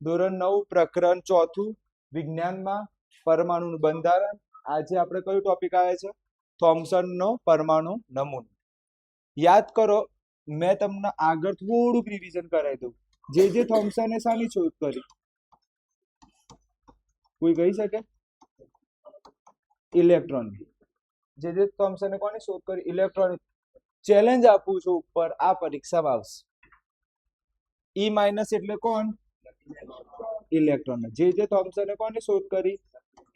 ધોરણ 9 પ્રકરણ 4 વિજ્ઞાનમાં પરમાણુનું બંધારણ. આજે આપણે કયો ટોપિક આવે છે? થોમ્સનનો પરમાણુ નમૂનો. યાદ કરો, મેં તમને આગળ થોડુંક રિવિઝન કરાવી દઉં. જે થોમ્સને શાની શોધ કરી? કોઈ કહી શકે? ઇલેક્ટ્રોનની. જે થોમ્સને કોની શોધ કરી? ઇલેક્ટ્રોનિક. ચેલેન્જ આપું છું ઉપર, આ પરીક્ષામાં આવશે. E માઇનસ એટલે કોણ? ઇલેક્ટ્રોન. જે થોમ્સને કોની શોધ કરી?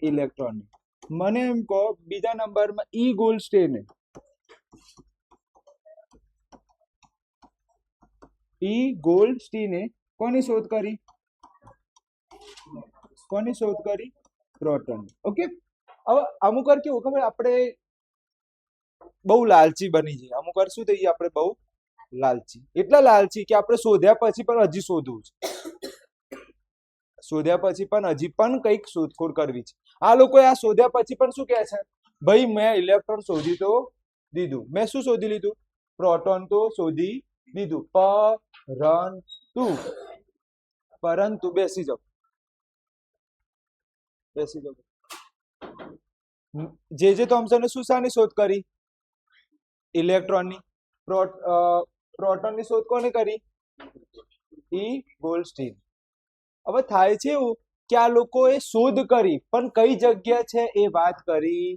ઇલેક્ટ્રોન. મને એમ કહો, બીજા નંબરમાં ઈ ગોલ્ડસ્ટેને કોની શોધ કરી? કોની શોધ કરી? પ્રોટોન. ઓકે. હવે અમુક વાર કેવું ખબર, આપણે બહુ લાલચી બની જઈએ. અમુક વાર શું થઈએ, આપણે બહુ લાલચી. એટલા લાલચી કે આપણે શોધ્યા પછી પણ હજી શોધવું છે. શોધ્યા પછી પણ હજી પણ કંઈક શોધખોળ કરવી છે. આ લોકો આ શોધ્યા પછી પણ શું કહે છે? ભાઈ મેં ઇલેક્ટ્રોન શોધી તો દીધું. મેં શું શોધી લીધું? પ્રોટોન તો શોધી દીધું. પરંતુ બેસી જાઓ. જે થોમ્સને શું શાની શોધ કરી? ઇલેક્ટ્રોનની. પ્રોટોનની શોધ કોને કરી? ઈ ગોલ્ડસ્ટીન. હવે થાય છે એવું કે આ લોકોએ શોધ કરી, પણ કઈ જગ્યા છે એ વાત કરી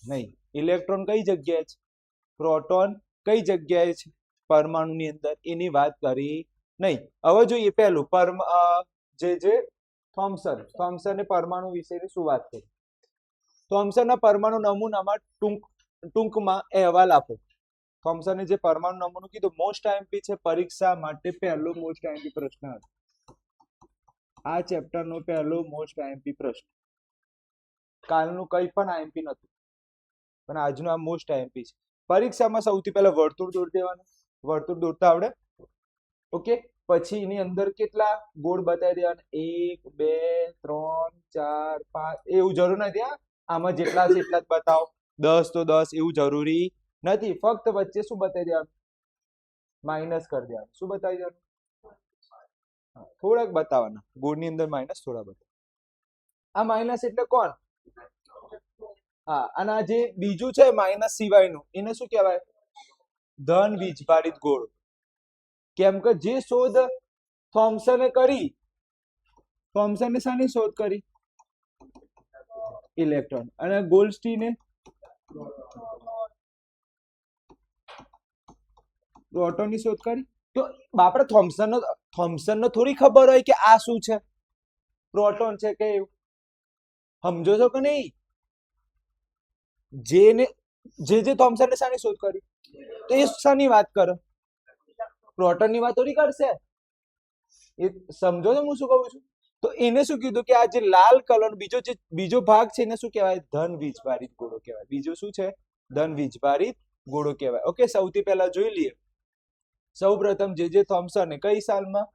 નહીં. ઇલેક્ટ્રોન કઈ જગ્યાએ છે? પ્રોટોન કઈ જગ્યાએ છે? પરમાણુની અંદર, એની વાત કરી નહીં. હવે જોઈએ પહેલું જે થોમ્સને પરમાણુ વિશેની શું વાત કરી? થોમ્સનના પરમાણુ નમૂનામાં ટૂંકમાં અહેવાલ આપો. થોમ્સને જે પરમાણુ નમૂનો કીધું, મોસ્ટ આઈએમપી છે. પરીક્ષા માટે પહેલો મોસ્ટ આઈએમપી પ્રશ્ન હતો. આ ચેપ્ટરનો પહેલો મોસ્ટ આઈએમપી પ્રશ્ન. કાલનું કંઈ પણ આઈએમપી નતું, પણ આજનું આ મોસ્ટ આઈએમપી છે. પરીક્ષામાં સૌથી પહેલા વર્તુળ દોરી દેવાનું. વર્તુળ દોરતા આવડે? ઓકે. પછી એની અંદર કેટલા ગોળ બતાવી દેવાના? 1 2 3 4 5. એવું જરૂર નથી. આમાં જેટલા છે એટલા જ બતાવો. 10 તો 10 એવું જરૂરી નથી. ફક્ત વચ્ચે શું બતાવી દેવાનું? માઇનસ કરી દેવાનું. શું બતાવી દેવાનું? થોડાક બતાવવાના. ગોળની અંદર માઇનસ થોડા બતાવ. આ માઇનસ એટલે કોણ? હા. અને આ જે બીજું છે માઇનસ સિવાયનું, એને શું કહેવાય? ધન વીજભારિત ગોળ. કેમ કે જે શોધ થોમ્સને કરી, થોમ્સને શાની શોધ કરી? ઇલેક્ટ્રોન. અને ગોલ્ડસ્ટીને પ્રોટોનની શોધ કરી. તો બાપરે થોમ્સનનો થોડી ખબર હોય કે આ શું છે, પ્રોટોન છે કે એવું? સમજો છો કે નહીં? જે થોમ્સને શાની શોધ કરી, તો એ શાની વાત કરે? પ્રોટોનની વાત થોડી કરશે. એ સમજો છો હું શું કહું છું? તો એને શું કીધું કે આ જે લાલ કલર બીજો ભાગ છે એને શું કહેવાય? ધન વીજભારિત ગોળો કહેવાય. બીજું શું છે? ધન વીજભારિત ગોળો કહેવાય. ઓકે. સૌથી પહેલા જોઈ લઈએ. સૌ પ્રથમ જે થોમ્સને કઈ સાલમાં?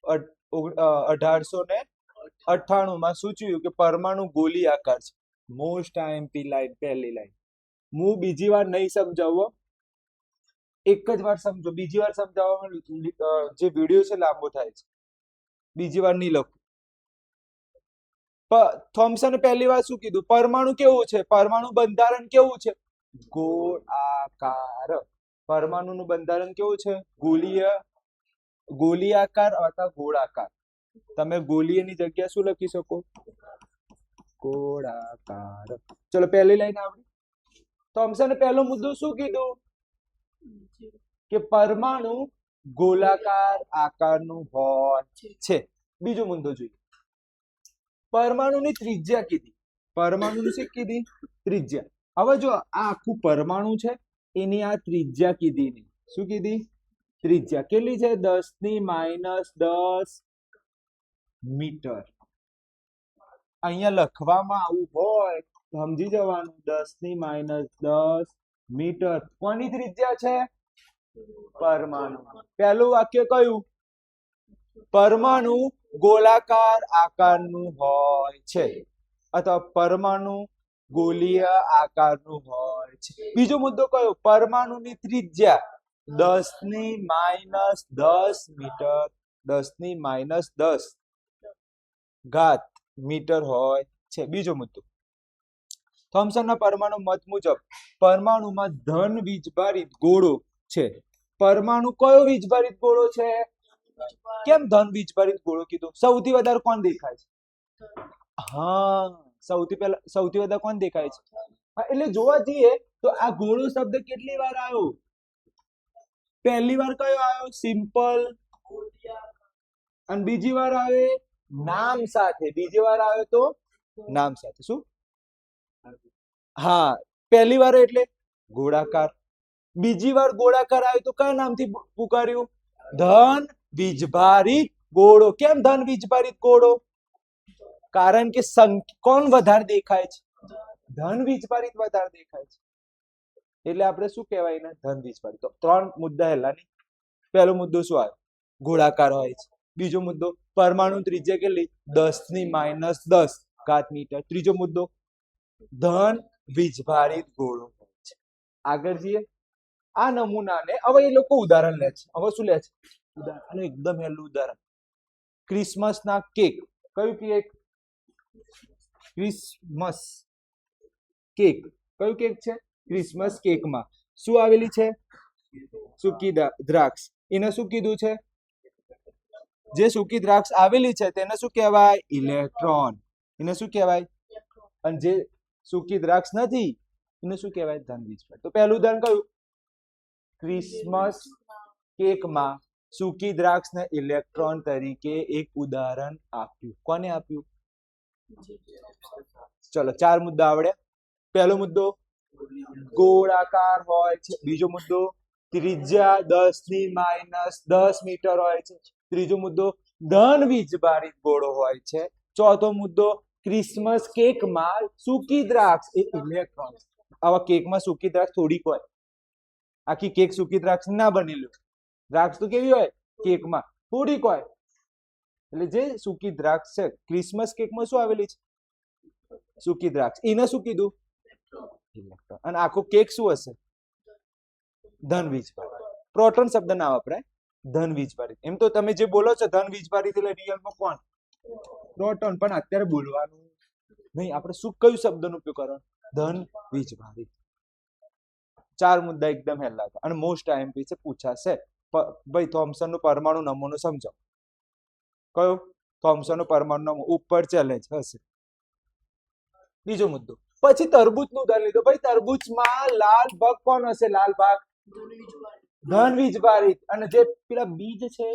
1898માં સૂચવ્યું કે પરમાણુ ગોળી આકાર છે. મોસ્ટ આઈએમપી લાઈન, પહેલી લાઈન. હું બીજી વાર નહીં સમજાવો, એક જ વાર સમજો. બીજી વાર સમજાવવામાં જે વિડીયો છે લાંબો થાય છે. બીજી વાર નહીં લખું. થોમ્સને પહેલી વાર શું કીધું? પરમાણુ કેવું છે? પરમાણુ બંધારણ કેવું છે? ગોળાકાર. પરમાણુનું બંધારણ કેવું છે? ગોળીયાકાર અથવા ગોળાકાર. તમે ગોળીયની જગ્યા શું લખી શકો? ગોળાકાર. ચલો, પહેલી લાઈન આવડી. થોમ્સને પહેલો મુદ્દો શું કીધું? કે પરમાણુ ગોળાકાર આકારનું હોય છે. બીજો મુદ્દો જોઈએ. પરમાણુની ત્રિજ્યા કીધી. પરમાણુની શું કીધી? ત્રિજ્યા. હવે જો આ આખું પરમાણુ છે, એની આ ત્રિજ્યા કીધી નહીં. શું કીધી? ત્રિજ્યા કેટલી છે? 10⁻10 મીટર. અહીંયા લખવામાં આવું હોય સમજી જવાનું. 10⁻10 મીટર. કોની ત્રિજ્યા છે? પરમાણુ. પહેલું વાક્ય કયું? પરમાણુ ગોળાકાર આકારનું હોય છે, અથવા પરમાણુ ગોળીય આકારનું હોય છે. બીજો મુદ્દો કયો? પરમાણુની ત્રિજ્યા 10⁻10 મીટર, 10⁻10 ઘાત મીટર હોય છે. બીજો મુદ્દો, થોમ્સનના પરમાણુ મત મુજબ પરમાણુમાં ધન વીજભારિત ગોળો છે. પરમાણુ કયો વીજભારિત ગોળો છે? કેમ ધન વીજભારિત ગોળો કીધું? સૌથી વધારે કોણ દેખાય છે? હા, સૌથી વધારે કોણ દેખાય છે? હા, એટલે જોવા જઈએ તો આ ગોળો શબ્દ કેટલી વાર આવ્યો? પહેલી વાર કયો આવ્યો? સિમ્પલ. અને બીજી વાર આવે નામ સાથે. બીજી વાર આવે તો નામ સાથે. શું? હા, પહેલી વાર એટલે ગોળાકાર. બીજી વાર ગોળાકાર આવ્યો તો કયા નામથી પુકાર્યું? ધન વીજભારિત ગોળો. કેમ ધન વીજભારિત ગોળો? કારણ કે કોણ વધારે દેખાય છે? ધન વીજભારિત વધારે દેખાય છે, એટલે આપણે શું કહેવાય એને? ધન વીજભારિત. તો 3 મુદ્દા હેલાની. પહેલો મુદ્દો શું આવ્યો? ગોળાકાર હોય છે. બીજો મુદ્દો, પરમાણુ ત્રિજ્યા કેટલી? 10⁻10 ઘાત મીટર. ત્રીજો મુદ્દો, ધન વીજભારિત ગોળો હોય છે. આગળ જઈએ. આ નમૂનાને હવે એ લોકો ઉદાહરણ લે છે. હવે શું લે છે? ઉદાહરણ. એકદમ હેલું ઉદાહરણ, ક્રિસમસ ના કેક. કયું કેક? Christmas cake. કયું કેક છે? ક્રિસમસ કેકમાં શું આવેલી છે? સૂકી દ્રાક્ષ. એને શું કીધું છે? જે સૂકી દ્રાક્ષ આવેલી છે તેને શું કહેવાય? ઇલેક્ટ્રોન. એને શું કહેવાય? અને જે સૂકી દ્રાક્ષ નથી એને શું કહેવાય? ધન વીજભારિત. તો પહેલું ઉદાહરણ કયું? ક્રિસમસ કેકમાં સૂકી દ્રાક્ષને ઇલેક્ટ્રોન તરીકે એક ઉદાહરણ આપ્યું. કોને આપ્યું? ચલો, 4 મુદ્દા આવડ્યા. પહેલો મુદ્દો ગોળાકાર હોય છે. બીજો મુદ્દો ત્રિજ્યા 10⁻10 મીટર હોય છે. ત્રીજો મુદ્દો ધન વીજભારિત ગોળો હોય છે. ચોથો મુદ્દો ક્રિસમસ કેકમાં સૂકી દ્રાક્ષ એ ઇલેક્ટ્રોન. આવા કેકમાં સૂકી દ્રાક્ષ થોડીક હોય. આખી કેક સૂકી દ્રાક્ષ ના બનેલી. દ્રાક્ષ તો કેવી હોય? કેકમાં થોડીક હોય. એટલે જે સૂકી દ્રાક્ષ છે, ક્રિસમસ કેકમાં શું આવેલી છે? સૂકી દ્રાક્ષ. એને શું કીધું? ઇલેક્ટ્રોન. અને આખો કેક શું હશે? ધન વીજભારિત. પ્રોટોન શબ્દ ના વપરાય, ધન વીજભારિત. એમ તો તમે જે બોલો છો ધન વીજભારિત એટલે રિયલમાં કોણ? પ્રોટોન. પણ અત્યારે બોલવાનું નહીં. આપણે શું કયું શબ્દનો ઉપયોગ કરવાનો? ધન વીજભારિત. 4 મુદ્દા એકદમ હેલા હતા અને મોસ્ટ આઈએમપી છે, પૂછાશે. ભાઈ, થોમ્સનનો પરમાણુ નમૂનો સમજાવો. કયો? થોમ્સનનો પરમાણુ નમૂનો ઉપર ચેલેન્જ હશે. બીજો મુદ્દો, પછી તરબૂચનું ઉદાહરણ લીધું. ભાઈ, તરબૂચમાં લાલ ભાગ કોણ હશે? લાલ ભાગ ધન વીજભારિત. અને જે પેલા બીજ છે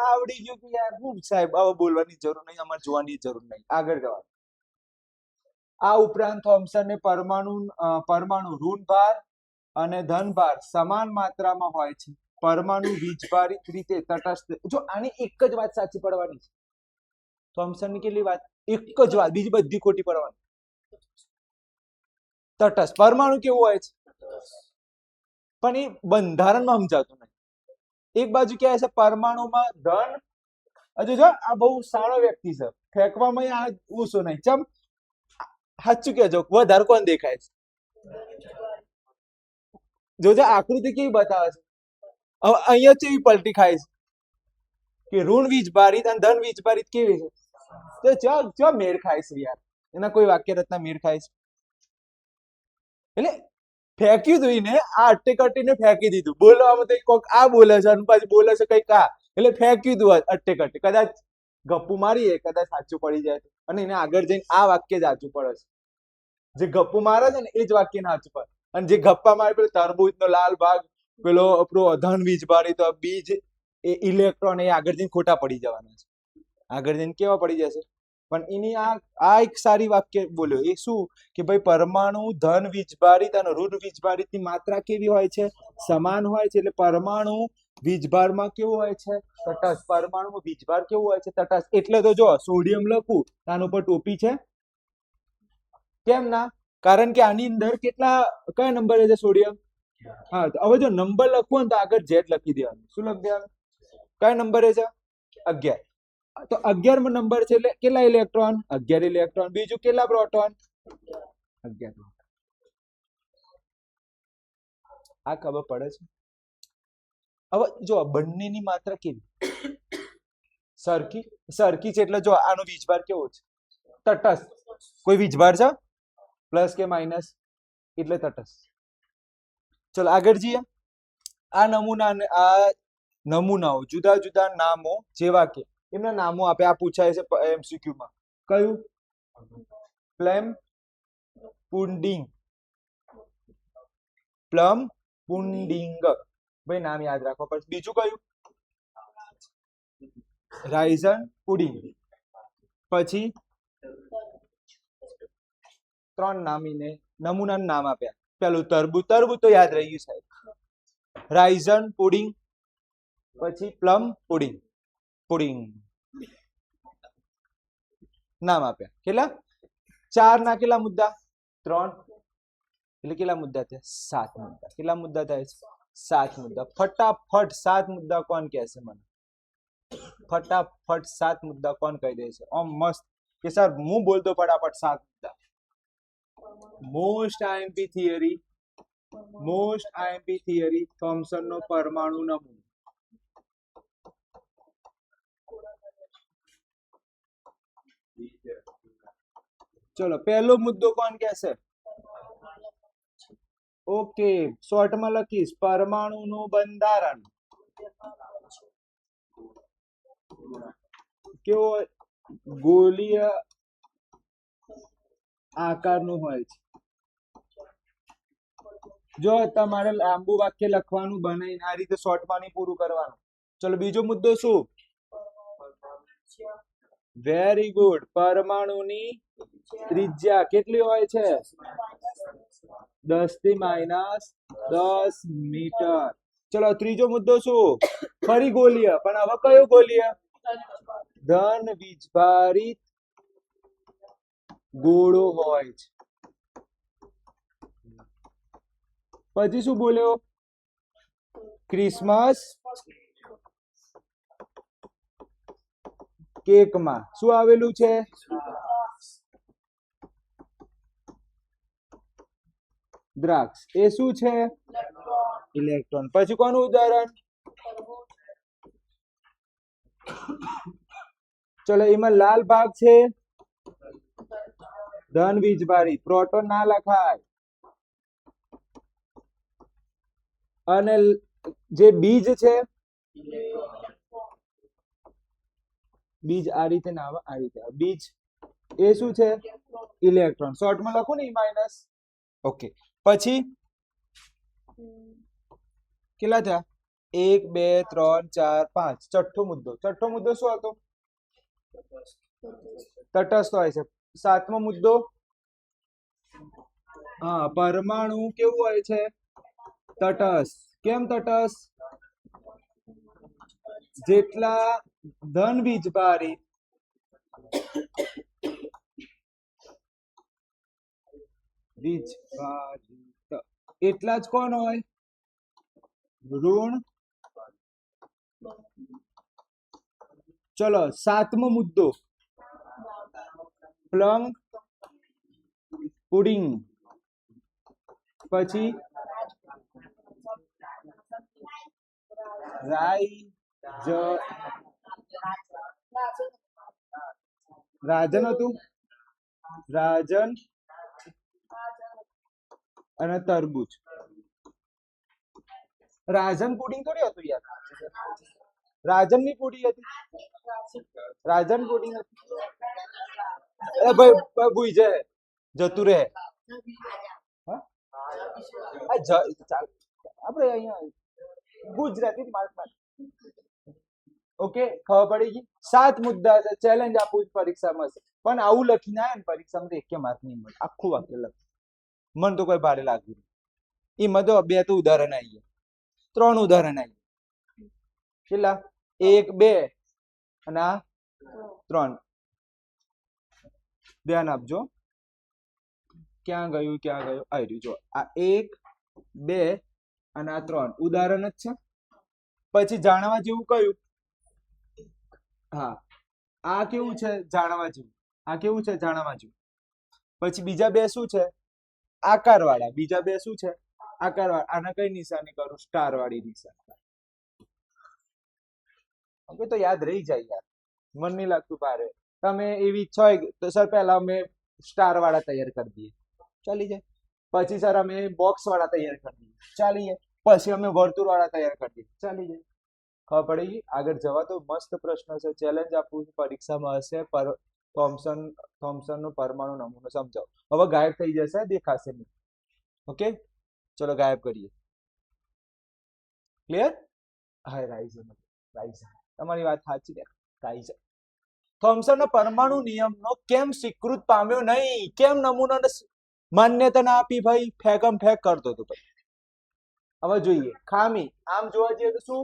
આવડી ગયું કે યાર. હું સાહેબ હવે બોલવાની જરૂર નહીં, અમારે જોવાની જરૂર નહીં. આગળ જવા. આ ઉપરાંત થોમ્સનને પરમાણુ ઋણ ભાર અને ધન ભાર સમાન માત્રામાં હોય છે. પરમાણુ વીજભારિત રીતે તટસ્થ. જો આની એક જ વાત સાચી પડવાની છે. થોમ્સનની કેટલી વાત? એક જ વાત, બીજી બધી ખોટી પડવાની. તટસ્થ. પરમાણુ કેવું હોય છે? પણ એ બંધારણમાં સમજાતું નહીં. એક બાજુ ક્યાં છે? પરમાણુમાં ધન. હજુ જો આ બહુ સારો વ્યક્તિ છે, ફેંકવામાં આ ઓછો નહીં. ચમ સાચું કેજો, વધારે કોણ દેખાય છે? જોજો આકૃતિ કેવી બતાવે છે. હવે અહીંયા કેવી પલટી ખાય છે કે ઋણ વીજભારિત અને ધન વીજભારિત કેવી છે? તો મેળ ખાય છે યાર. એના કોઈ વાક્ય રચના મેળ ખાય છે? એટલે ફેંકી દઈને આ અટ્ટેકટ્ટીને ફેંકી દીધું. બોલવામાં તો કોક આ બોલે છે અને પાછું બોલે છે કઈક આ. એટલે ફેંકી દીધું અટ્ટેકટ્ટી. કદાચ ગપ્પુ મારીએ, કદાચ સાચું પડી જાય અને એને આગળ જઈને આ વાક્ય જ સાચું પડે છે. જે ગપ્પુ મારે છે ને એ જ વાક્ય સાચું પડે. અને જે ગપ્પા મારે પેલો તરબૂચનો લાલ ભાગ, પેલો ધન વીજભારિત બીજ એ ઇલેક્ટ્રોન, એ આગળ જઈને ખોટા પડી જવાના છે. આગળ જઈને કેવા પડી જશે? પણ એની આ એક સારી વાક્ય બોલ્યો. એ શું કે ભાઈ, પરમાણુ ધન વીજભારિત અને ઋણ વીજભારિતની માત્રા કેવી હોય છે? સમાન હોય છે. એટલે પરમાણુ વીજભારમાં કેવું હોય છે? તટસ્થ. પરમાણુ વીજભાર કેવું હોય છે? તટસ્થ. એટલે તો જો સોડિયમ લખું આના ઉપર ટોપી છે. કેમ ના? કારણ કે આની અંદર કયા નંબરે છે સોડિયમ? હા, હવે જો નંબર લખવું ને તો આગળ Z લખી દેવાનું. શું લખી દેવાનું? કયા નંબરે છે? 11. તો 11મો નંબર છે એટલે કેટલા ઇલેક્ટ્રોન? 11 ઇલેક્ટ્રોન. બીજું કેટલા પ્રોટોન? 11. આ ખબર પડે છે? હવે જો બંનેની માત્રા કેવી સરખી સરખી છે એટલે જો આનો વીજભાર કેવો છે તટસ્થ કોઈ વીજભાર છે પ્લસ કે માઇનસ એટલે તટસ્થ ચલો આગળ જઈએ આ નમૂનાઓ જુદા જુદા નામો જેવા કે એમના નામો આપે આ પૂછાય છે એમસીક્યુ માં કયું પ્લમ પુડિંગ પ્લમ પુડિંગ ભાઈ નામ યાદ રાખો પડશે બીજું કયું રાઈઝન પુડિંગ પછી ત્રણ નામીને નમૂનાનું નામ આપ્યા પેલું તરબૂચ તરબૂચ તો યાદ રહી ગયું સાહેબ રાઈઝન પુડિંગ પછી પ્લમ પુડિંગ પુડિંગ નામ આપ્યા કેટલા ચાર ના કેટલા મુદ્દા ત્રણ એટલે કેટલા મુદ્દા થયા સાત મુદ્દા કેટલા મુદ્દા થાય છે સાત મુદ્દા ફટાફટ સાત મુદ્દા કોણ કહેશે મને ફટાફટ સાત મુદ્દા કોણ કહી દે છે ઓમ મસ્ત કે સર હું બોલતો ફટાફટ સાત મુદ્દા મોસ્ટ આઈએમપી થિયરી થોમ્સન નો પરમાણુ નમૂનો ચલો પહેલો મુદ્દો કોણ કહેશે ઓકે શોર્ટમાં લખીશ પરમાણુનું બંધારણ કેવો ગોળીય આકારનું હોય છે જો તમારે લાંબુ વાક્ય લખવાનું બનાવીને આ રીતે શોર્ટમાં નહીં પૂરું કરવાનું ચલો બીજો મુદ્દો શું વેરી ગુડ પરમાણુની ત્રિજ્યા કેટલી હોય છે 10⁻10 મીટર ચલો ત્રીજો મુદ્દો શું ફરી ગોળીય પણ હવે કયો ગોળીય ધન વીજભારિત ગોળો હોય છે પછી શું બોલ્યો ક્રિસમસ કેકમાં શું આવેલું છે દ્રાક્ષ એ શું છે ઇલેક્ટ્રોન પછી કોનું ઉદાહરણ ચલો એમાં લાલ ભાગ છે ધન વીજભારિત પ્રોટોન ના લખાય અને જે બીજ છે બીજ આ રીતે ના આવે આ રીતે બીજ એ શું છે ઇલેક્ટ્રોન શોર્ટમાં લખું ને માઇનસ ઓકે પછી કેટલા થયા 1 2 3 4 5 છઠ્ઠો મુદ્દો શું હતો તટસ્થ હોય છે સાતમો મુદ્દો હા પરમાણુ કેવું હોય છે તટસ્થ કેમ તટસ્થ જેટલા ધન વીજભારિત એટલા જ કોણ હોય ઋણ ચલો સાતમો મુદ્દો પ્લમ પુડિંગ પછી રાજન હતું રાજન અને તરબૂચ રાજન પુડિંગ થોડી હતું યાર રાજન ની પુડી હતી રાજન પુડિંગ હતી એ ભાઈ ભૂઈ જાય જતું રહે આપણે અહીંયા ગુજરાતી માર્કમાં ઓકે ખબર પડી ગઈ સાત મુદ્દા છે ચેલેન્જ આપું પરીક્ષામાં પણ આવું લખીને આવે ને પરીક્ષામાં તો 1 માર્ક નહીં મળે આખું વાક્ય લખ મન તો કોઈ ભારે લાગ્યું એમાં તો બે તો ઉદાહરણ આવી ગયા 3 ઉદાહરણ આવી કેટલા 1 2 અને આ 3 ધ્યાન આપજો ક્યાં ગયું આવી રહ્યું જો આ 1 2 અને આ 3 ઉદાહરણ જ છે પછી જાણવા જેવું કયું હા આ કેવું છે જાણવા જેવું આ કેવું છે જાણવા જેવું પછી બીજા બે શું છે આકાર વાળા બીજા બે શું છે આકાર વાળા આના કઈ નિશાની કરું સ્ટાર વાળી નિશાની હવે તો યાદ રહી જાય યાર, મન નહીં લાગતું ભારે. તમે એવી ઈચ્છા હોય તો સર પહેલા અમે સ્ટાર વાળા તૈયાર કરી દઈએ, ચાલી જાય. પછી સર અમે બોક્સ વાળા તૈયાર કરી દઈએ, ચાલી જાય. પછી અમે વર્તુળ વાળા તૈયાર કરી દઈએ, ચાલી જાય. ખબર પડી ગઈ? આગળ જવા તો મસ્ત પ્રશ્ન છે, ચેલેન્જ આપું છું, પરીક્ષામાં હશે. થોમ્સનનો પરમાણુ નમૂનો સમજાવો. હવે ગાયબ થઈ જશે, દેખાશે નહીં. ઓકે, ચલો ગાયબ કરીએ. ક્લિયર? હા, રાઈઝ. તમારી વાત સાચી છે, રાઈઝ. થોમ્સનનો પરમાણુ નિયમનો કેમ સ્વીકૃત પામ્યો નહીં? કેમ નમૂનાને માન્યતા ના આપી? ભાઈ ફેકમ ફેક કરતો હતો ભાઈ. હવે જોઈએ ખામી. આમ જોવા જઈએ તો શું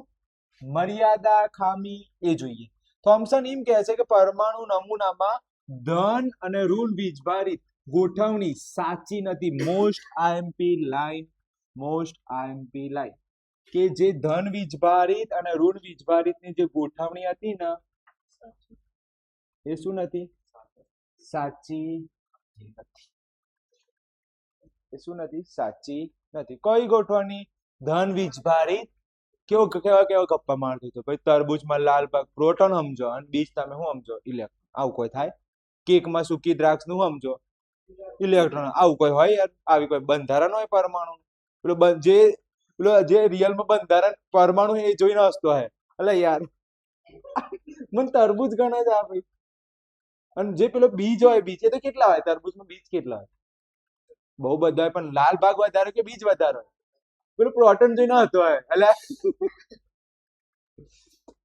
મર્યાદા, ખામી એ જોઈએ. થોમ્સન એમ કહે છે કે પરમાણુ નમૂનામાં ધન અને ઋણ વીજભારિત ગોઠવણી સાચી નથી. મોસ્ટ આઈએમપી લાઈન કે જે ધન વીજભારિત અને ઋણ વીજભારિતની જે ગોઠવણી હતી ને એ શું નથી? સાચી નથી. એ શું નથી? સાચી નથી. કઈ ગોઠવણી? ધન વીજભારિત. કેવા ગપ્પા મારતો હતો ભાઈ, તરબૂચમાં લાલ ભાગ પ્રોટોન સમજો અને બીજ તમે શું સમજો? ઇલેક્ટ્રોન. આવું કોઈ થાય? કેકમાં સૂકી દ્રાક્ષ નું સમજો? ઇલેક્ટ્રોન. આવું કોઈ હોય યાર? આવી કોઈ બંધારણ હોય પરમાણુ? પેલો જે રિયલમાં બંધારણ પરમાણુ એ જોઈને હસતો હે, એટલે યાર મને તરબૂચ ગણે છે આ ભાઈ. અને જે પેલો બીજ હોય, બીજ એ તો કેટલા હોય? તરબૂચમાં બીજ કેટલા હોય? બહુ બધા હોય, પણ લાલ ભાગ વધારે કે બીજ વધારે હોય? પેલો પ્રોટોન જોઈને હતો એટલે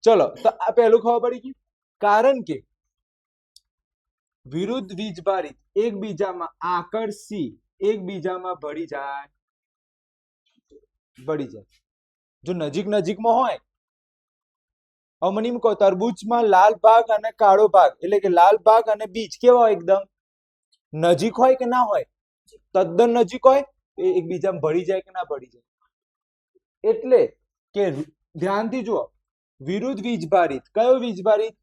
ચલો તો આ પહેલું ખબર પડી ગયું. કારણ કે વિરુદ્ધ વીજભારિત એકબીજામાં આકર્ષી એકબીજામાં ભળી જાય. જો નજીકમાં હોય, હવે મને એમ કહો તરબૂચમાં લાલ ભાગ અને કાળો ભાગ એટલે કે લાલ ભાગ અને બીજ કેવા હોય? એકદમ નજીક હોય કે ના હોય? તદ્દન નજીક હોય. એકબીજામાં ભળી જાય કે ના ભળી જાય? એટલે કે ધ્યાનથી જુઓ, વિરુદ્ધ વીજભારિત. કયો વીજભારિત?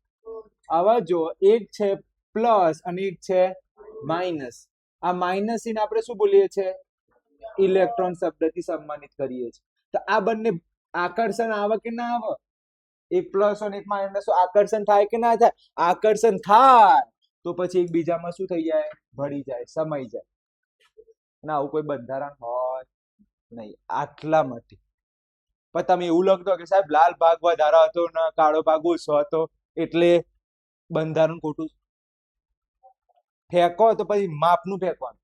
આવા જો એક છે પ્લસ અને એક છે માઇનસ. આ માઇનસ ને આપણે શું બોલીએ છીએ? ઇલેક્ટ્રોન શબ્દથી સન્માનિત કરીએ છીએ. તો આ બંને આકર્ષણ આવે કે ના આવે? એક પ્લસ અને એક માઇનસ આકર્ષણ થાય કે ના થાય? આકર્ષણ થાય તો પછી એકબીજામાં શું થઈ જાય? ભળી જાય, સમાઈ જાય. ના, આવું કોઈ બંધારણ હોય નહીં. આટલા માટે પણ તમે એવું લખતો કે સાહેબ લાલ ભાગ વધારે હતો ને કાળો ભાગ ઓછો હતો એટલે બંધારણ ખોટું. ફેંકો તો પછી માપનું ફેંકવાનું.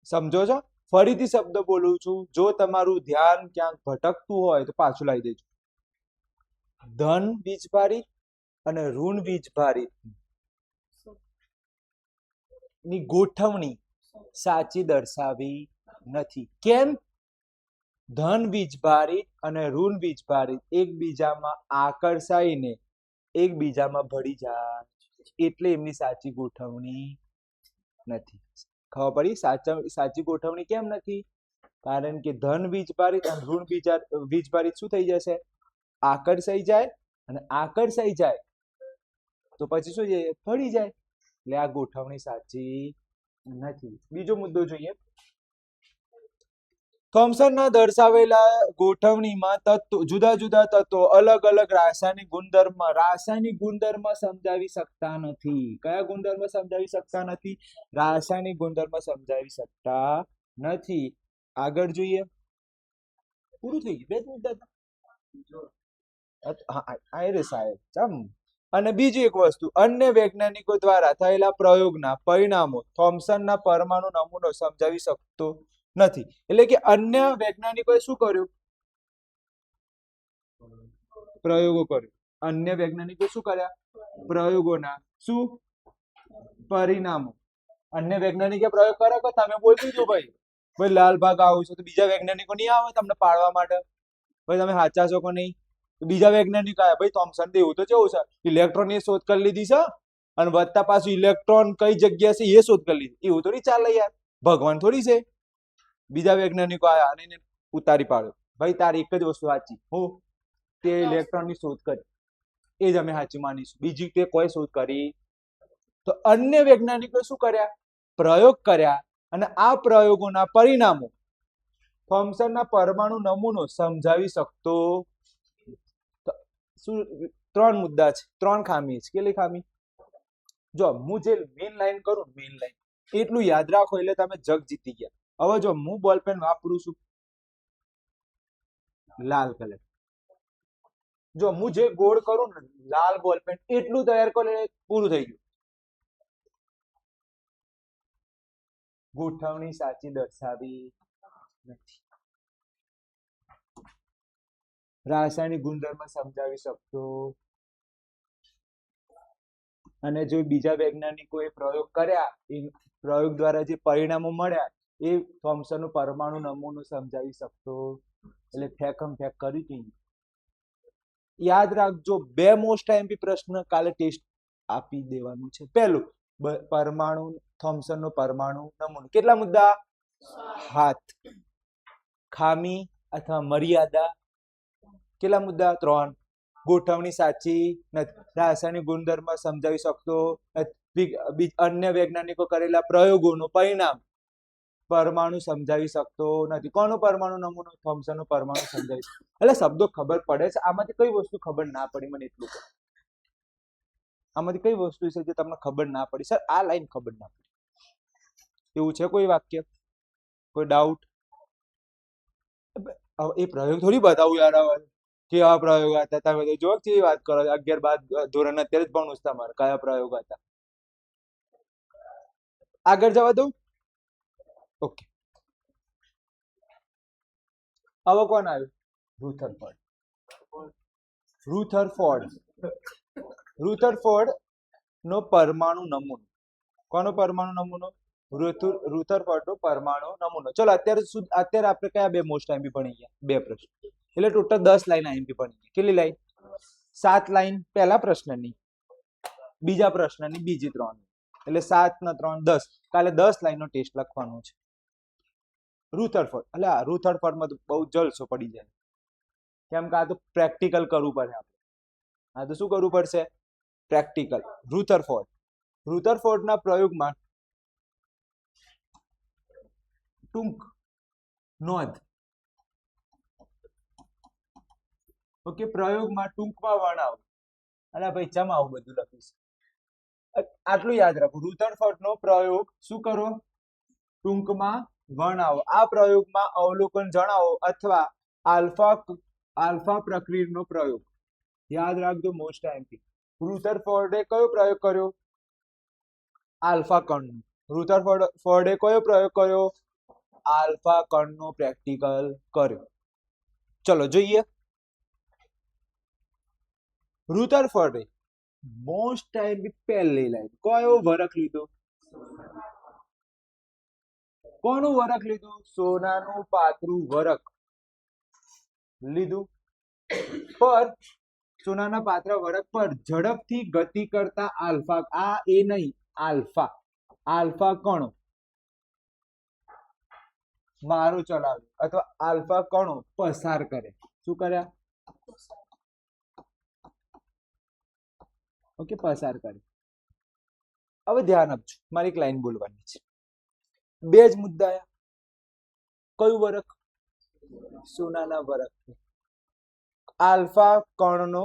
સમજો છો? ફરીથી શબ્દ બોલું છું, જો તમારું ધ્યાન ક્યાંક ભટકતું હોય તો પાછું લાવી દેજો. ધન વીજભારિત અને ઋણ વીજભારિત ની ગોઠવણી સાચી દર્શાવી નથી. કેમ? ધન વીજભારિત અને ઋણ વીજભારિત એકબીજામાં આકર્ષાઈને એકબીજામાં ભળી જાય એટલે એમની સાચી ગોઠવણી નથી. ખબર પડી? સાચી ગોઠવણી કેમ નથી? કારણ કે ધન વીજભારિત અને ઋણ વીજભારિત શું થઈ જશે? આકર્ષાઈ જાય, અને આકર્ષાઈ જાય તો પછી શું જાય? ભળી જાય. એટલે આ ગોઠવણી સાચી નથી. બીજો મુદ્દો જોઈએ. થોમ્સનના દર્શાવેલા ગોઠવણીમાં જુદા જુદા તત્વો અલગ અલગ રાસાયણિક ગુણધર્મ સમજાવી શકતા નથી. કયા ગુણધર્મ સમજાવી શકતા નથી? રાસાયણિક ગુણધર્મ સમજાવી શકતા નથી. આગળ જોઈએ. પૂરું થઈ ગયું. 2 મુદ્દા. સાહેબ ચમ. અને બીજી એક વસ્તુ, અન્ય વૈજ્ઞાનિકો દ્વારા થયેલા પ્રયોગના પરિણામો થોમ્સનના પરમાણુ નમૂનો સમજાવી શકતો નથી. એટલે કે અન્ય વૈજ્ઞાનિકોએ શું કર્યું? પ્રયોગો કર્યો. અન્ય વૈજ્ઞાનિકો શું કર્યા? પ્રયોગોના શું પરિણામો? અન્ય વૈજ્ઞાનિકે પ્રયોગ કર્યો કે તમે બોલી દીધું ભાઈ લાલ ભાગ આવું છે તો બીજા વૈજ્ઞાનિકો નહીં આવે તમને પાડવા માટે? ભાઈ તમે સાચા છો કે નહીં? બીજા વૈજ્ઞાનિક આવ્યા, ભાઈ થોમ્સન એવું તો કેવું છે ઇલેક્ટ્રોન એ શોધ કરી લીધી છે અને વધતા પાછું ઇલેક્ટ્રોન કઈ જગ્યા છે એ શોધ કરી લીધી. એવું થોડી ચાલે યાર, ભગવાન થોડી છે. બીજા વૈજ્ઞાનિકો આવ્યા અને એને ઉતારી પાડ્યો. ભાઈ તારી એક જ વસ્તુ સાચી, હું તે ઇલેક્ટ્રોન ની શોધ કરી, એ જ અમે સાચી માનીશું, બીજી તે કોઈ શોધ કરી. તો અન્ય વૈજ્ઞાનિકો શું કર્યા? પ્રયોગ કર્યા અને આ પ્રયોગોના પરિણામો થોમ્સનના પરમાણુ નમૂનો સમજાવી શકતો. શું 3 મુદ્દા છે, 3 ખામી છે. કેટલી ખામી? જો હું જે મેઇન લાઈન કરું, મેઇન લાઈન એટલું યાદ રાખો એટલે તમે જગ જીતી ગયા. હવે જો હું બોલ પેન વાપરું છું લાલ કલર, જો હું જે ગોળ કરું ને લાલ બોલ પેન એટલું તૈયાર કરું એટલે પૂરું થઈ ગયું. ગોઠવણી સાચી દર્શાવી નથી. રાસાયણિક ગુણધર્મ સમજાવી શકતો, અને જો બીજા વૈજ્ઞાનિકોએ પ્રયોગ કર્યા, એ પ્રયોગ દ્વારા જે પરિણામો મળ્યા એ થોમ્સનનો પરમાણુ નમૂનો સમજાવી શકતો. એટલે ફેકમ ફેક કરી હતી. યાદ રાખજો, 2 મોસ્ટ આઈએમપી પ્રશ્ન કાલે ટેસ્ટ આપી દેવાનું છે. પહેલું પરમાણુ, થોમ્સનનો પરમાણુ નમૂનો. કેટલા મુદ્દા? 7. ખામી અથવા મર્યાદા કેટલા મુદ્દા? 3. ગોઠવણી સાચી નથી. રાસાયણિક ગુણધર્મ સમજાવી શકતો નથી. અન્ય વૈજ્ઞાનિકો કરેલા પ્રયોગોનું પરિણામ પરમાણુ સમજાવી શકતો નથી. કોનો પરમાણુ નમૂનો? થોમ્સનનો પરમાણુ સમજાવી. એટલે શબ્દો ખબર પડે છે. આમાંથી કઈ વસ્તુ ખબર ના પડી મને એટલું કહો. આમાંથી કઈ વસ્તુ છે જે તમને ખબર ના પડી? સર આ લાઈન ખબર ના પડી, એવું છે કોઈ વાક્ય? કોઈ ડાઉટ? એ પ્રયોગ થોડી બતાવું યાર. કેવા પ્રયોગ હતા? તમે તો જો કેવી વાત કરો, 11-12 ધોરણ અત્યારે જ ભણું છું. તમારે કયા પ્રયોગ હતા? આગળ જવા દઉં? ઓકે. હવે કોણ આવ્યું? રુથરફોર્ડ. રુથરફોર્ડ નો પરમાણુ નમૂનો. કોનો પરમાણુ નમૂનો? રુથરફોર્ડ નો પરમાણુ નમૂનો. ચલો અત્યારે આપણે કયા 2 મોસ્ટ આઈએમપી ભણી ગયા? 2 પ્રશ્ન. એટલે ટોટલ 10 લાઈન આઈએમપી ભણી ગયા. કેટલી લાઈન? 7 લાઈન પહેલા પ્રશ્નની, બીજા પ્રશ્નની બીજી 3, એટલે 7 ના 3 10. કાલે 10 લાઈનનો ટેસ્ટ લખવાનો છે. રુથરફોર્ડ, એટલે રુથરફોર્ડમાં તો બહુ જલસો પડી જાય, કેમ કે આ તો પ્રેક્ટિકલ કરવું પડે આપણે. આ તો શું કરવું પડશે? પ્રેક્ટિકલ. રુથરફોર્ડના પ્રયોગમાં ટૂંક નોંધ. ઓકે, પ્રયોગમાં ટૂંકમાં વર્ણવ. અલા ભાઈ ચમ આવું બધું લખ્યું છે? આટલું યાદ રાખો. રુથરફોર્ડનો પ્રયોગ શું કરો? ટૂંકમાં વર્ણવો. આ પ્રયોગમાં અવલોકન જણાવો અથવા આલ્ફા પ્રક્રિયાનો પ્રયોગ. યાદ રાખજો, મોસ્ટ આઈએમપી. રુથરફોર્ડે કયો પ્રયોગ કર્યો? આલ્ફા કણનો. રુથરફોર્ડે કયો પ્રયોગ કર્યો? આલ્ફા કણનો પ્રેક્ટિકલ કર્યો. ચલો જોઈએ. રુથરફોર્ડે મોસ્ટ આઈએમપી પહેલી લાઈન કયો વરખ લીધો? કોનું વરખ લીધું? સોનાનું પાતળું વરખ લીધું. પર સોનાના પાતળા વરખ પર ઝડપથી ગતિ કરતા આલ્ફા, આ એ નહીં, આલ્ફા કણો મારો ચલાવ્યો અથવા આલ્ફા કણો પસાર કરે. શું કર્યા? ઓકે, પસાર કરે. હવે ધ્યાન આપજો, મારી એક લાઈન બોલવાની છે. 2 જ મુદ્દા. કયું વરખ? સોનાના વરખ. આલ્ફા કણનો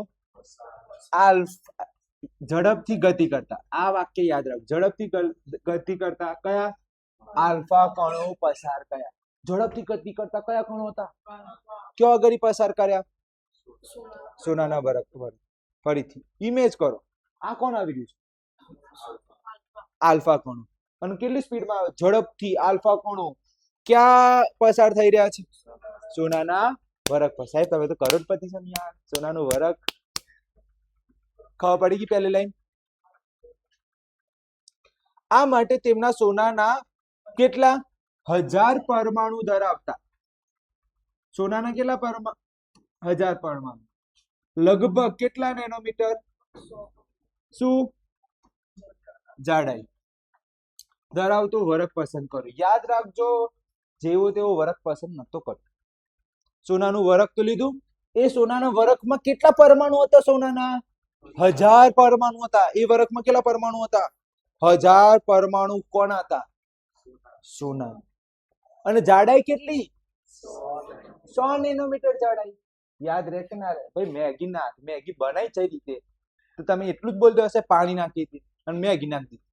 ઝડપથી ગતિ કરતા, આ વાક્ય યાદ રાખો. ઝડપથી ગતિ કરતા કયા? આલ્ફા કણો પસાર કર્યા. ઝડપથી ગતિ કરતા કયા કણો હતા? કયો આગળ પસાર કર્યા? સોનાના વરખ. ફરીથી ઇમેજ કરો. આ કોણ આવી રહ્યું છે? આલ્ફા કણો. અને કેટલી સ્પીડમાં આવે? ઝડપથી. આલ્ફા કણો ક્યાં પસાર થઈ રહ્યા છે? સોનાના વરખ પર. સાહેબ તમે તો કરોડપતિ છો ને યાર. સોનાનું વરખ ખબર પડી ગઈ પહેલી લાઈન. આ માટે તેમના સોનાના કેટલા 1000 પરમાણુ ધરાવતા, સોનાના કેટલા 1000 પરમાણુ, લગભગ કેટલા નેનોમીટર શું જાડાઈ ધરાવતો વરખ પસંદ કર્યો. યાદ રાખજો, જેવો તેવો વરખ પસંદ નતો કરતો. સોનાનું વરખ તો લીધું. એ સોનાના વરખમાં કેટલા પરમાણુ હતા? સોનાના 1000 પરમાણુ હતા. એ વરખમાં કેટલા પરમાણુ હતા? 1000 પરમાણુ. કોણ હતા? સોના. અને જાડાઈ કેટલી? 100 નેનોમીટર જાડાઈ. યાદ રહે કે ના રહે? ભાઈ મેગી ના મેગી બનાવી કઈ રીતે? તો તમે એટલું જ બોલતો હશે પાણી નાખી હતી અને મેગી નાખી દીધી.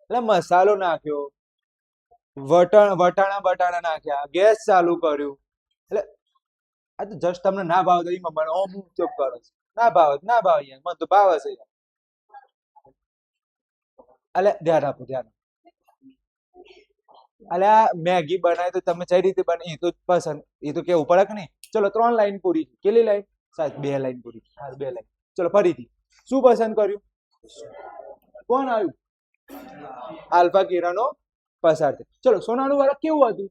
એટલે મસાલો નાખ્યો, વટાણા બટાણા નાખ્યા, ગેસ ચાલુ કર્યું. એટલે આ તો જસ્ટ તમને ના ભાવ તો એમાં મને ઓમ ઉપયોગ કરો છો. ના ભાવ ના ભાવ યાર, મને તો ભાવ હશે. એટલે ધ્યાન આપો ધ્યાન આપો. એટલે આ મેગી બનાવી તો તમે કઈ રીતે બની એ તો પસંદ, એ તો કેવું પડે કે નહીં. ચલો 3 લાઈન પૂરી. કેટલી લાઈન? સાહેબ 2 લાઈન પૂરી. હા 2 લાઈન. ચલો ફરીથી શું પસંદ કર્યું? કોણ આવ્યું? આલ્ફા કિરણો પસાર થાય. ચલો સોનાનું વરખ કેવું હતું?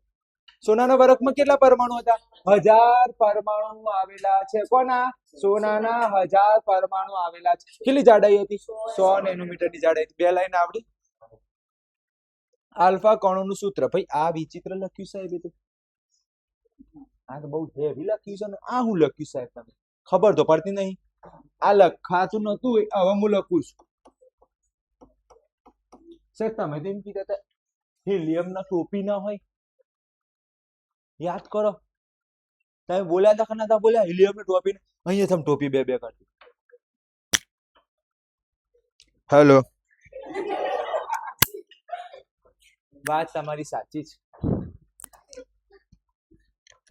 સોનાના વરખમાં કેટલા પરમાણુ હતા? 1000 પરમાણુ આવેલા છે. કોના? સોનાના 1000 પરમાણુ આવેલા છે. કેટલી જાડાઈ હતી? 100 નેનોમીટરની જાડાઈ હતી. 2 લાઈન આવડી. આલ્ફા કણોનું સૂત્ર. ભાઈ આ વિચિત્ર લખ્યું સાહેબ. એ તો આ તો બહુ હેવી લખ્યું છે ને. આ હું લખ્યું સાહેબ? તમે ખબર તો પડતી નહીં. આ લખાતું નતું, હવે હું લખું છું સાહેબ. તમે તો એમ કીધા હતા હિલિયમ ના ટોપી ના હોય. યાદ કરો તમે બોલ્યા હતા કે નતા બોલ્યા? હિલિયમ ની ટોપી. અહીંયા તમે ટોપી બે કરતી. હેલો, વાત તમારી સાચી છે.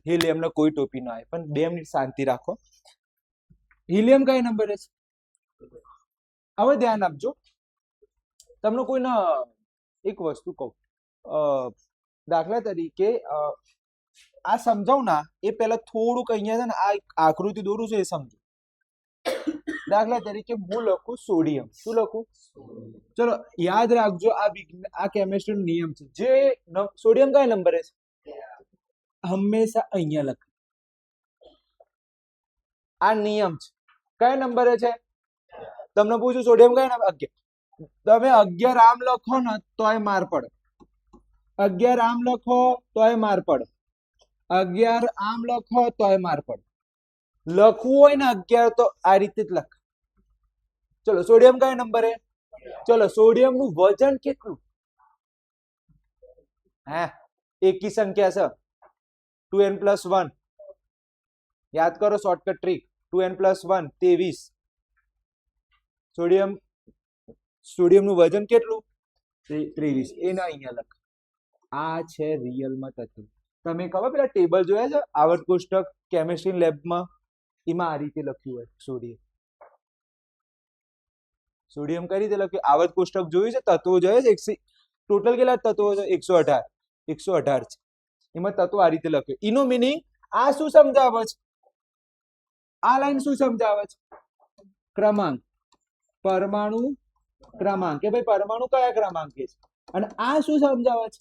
હિલિયમ ને કોઈ ટોપી ના હોય. પણ 2 મિનિટ શાંતિ રાખો. હિલિયમ કઈ નંબર છે? હવે ધ્યાન આપજો. તમને કોઈને એક વસ્તુ કહું. દાખલા તરીકે આ સમજાવ ના એ પેલા થોડુંક અહીંયા છે ને આ આકૃતિ દોરું છે એ સમજો. દાખલા તરીકે હું લખું સોડિયમ. શું લખું? ચલો યાદ રાખજો, આ કેમિસ્ટ્રી નો નિયમ છે. જે સોડિયમ કયા નંબરે છે હંમેશા અહીંયા લખ. આ નિયમ છે. કયા નંબરે છે? તમને પૂછું સોડિયમ કયા નંબર? 11. તમે 11 આમ લખો ને તોય માર પડે. 11 આમ લખો તોય માર પડે. 11 આમ લખો તોય માર પડે. લખવું હોય ને 11 તો આ રીતે જ લખ. ચલો સોડિયમ કયા નંબરે? ચલો સોડિયમ નું વજન કેટલું? હે એકી સંખ્યા છે 2n+1. યાદ કરો શોર્ટકટ ટ્રીક. 2n+1 23. સોડિયમ નું વજન કેટલું? 23. એના અહીંયા લખ. આ છે રિયલમાં તત્વ. તમે ખબર પેલા ટેબલ જોયા છે આવર્ત કોષ્ટક કેમિસ્ટ્રી લેબમાં? એમાં આ રીતે લખ્યું હોય સોડિયમ કઈ રીતે લખ્યું? આવર્ત કોષ્ટક જોયું છે? તત્વો જોયા છે? ટોટલ કેટલા તત્વો છે? 118 છે. એમાં તત્વો આ રીતે લખ્યું. એનો મિનિંગ આ શું સમજાવે છે? આ લાઈન શું સમજાવે છે? ક્રમાંક. પરમાણુ ક્રમાંક. કે ભાઈ પરમાણુ કયા ક્રમાંકે છે. અને આ શું સમજાવે છે?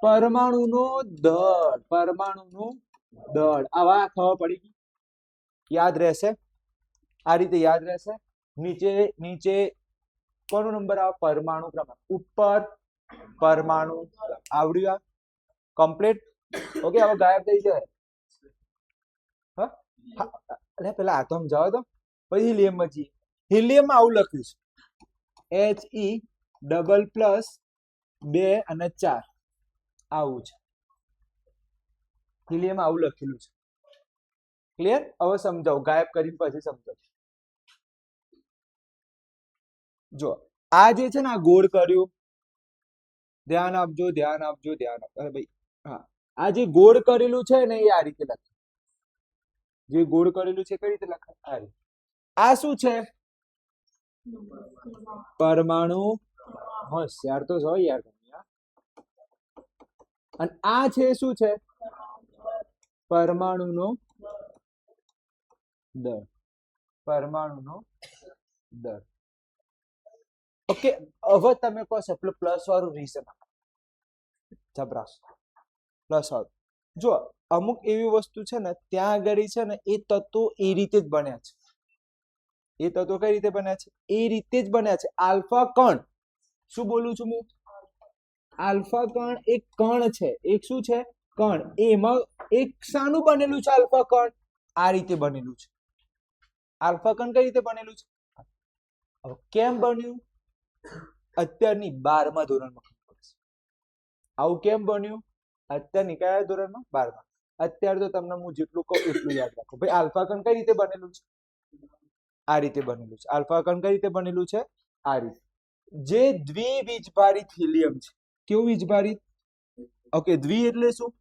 પરમાણુનો દળ. પરમાણુનું દળ. આવા ખબર પડી ગઈ? યાદ રહેશે? આ રીતે યાદ રહેશે. નીચે કોનો નંબર આવે? પરમાણુ ક્રમાંક. ઉપર પરમાણુ. આવડ્યું? આ કમ્પ્લીટ. ઓકે હવે ગાયબ થઈ જાય. હા પેલા આ તો સમજાવો તો. પછી હિલિયમ માં જઈએ. હિલિયમ આવું લખ્યું છે He++2 અને 4. આવું છે હિલિયમ. આવું લખેલું છે. ક્લિયર? હવે સમજાવો ગાયબ કરીને પછી સમજાવો. જો આ જે છે ને આ ગોળ કર્યું. ધ્યાન આપજો ધ્યાન આપજો ધ્યાન આપજો. અરે ભાઈ હા, આ જે ગોળ કરેલું છે ને એ આ રીતે લખાય. જે ગોળ કરેલું છે કઈ રીતે લખાય? આ રીતે. આ શું છે? પરમાણુ. હોશિયાર તો છો યાર તમે. અને આ છે શું છે? પરમાણુનો દળ. પરમાણુનો દળ. ઓકે હવે તમે કહો છો પેલું પ્લસ વાળું રીઝન. જબરાશ પ્લસ વાળું. જો અમુક એવી વસ્તુ છે ને ત્યાં આગળ છે ને એ તત્વો એ રીતે જ બન્યા છે. એ તત્વો કઈ રીતે બન્યા છે? એ રીતે જ બન્યા છે. આલ્ફા કણ. શું બોલું છું હું? આલ્ફા કણ એક કણ છે. એક શું છે? કણ. એમાં એક શાનું બનેલું છે? આલ્ફા કણ આ રીતે બનેલું છે. આલ્ફા કણ કઈ રીતે બનેલું છે? કેમ બન્યું? અત્યારની 12મા ધોરણમાં. આવું કેમ બન્યું? અત્યારની કયા ધોરણમાં? 12મા. અત્યારે તો તમને હું જેટલું કહું એટલું યાદ રાખો ભાઈ. આલ્ફા કણ કઈ રીતે બનેલું છે? આ રીતે બનેલું છે. આલ્ફા કણ કઈ રીતે બનેલું છે? આ રીતે. જે દ્વિવીજભારિત હિલિયમ છે. કેવું વીજભારિત? ઓકે, દ્વિ એટલે શું?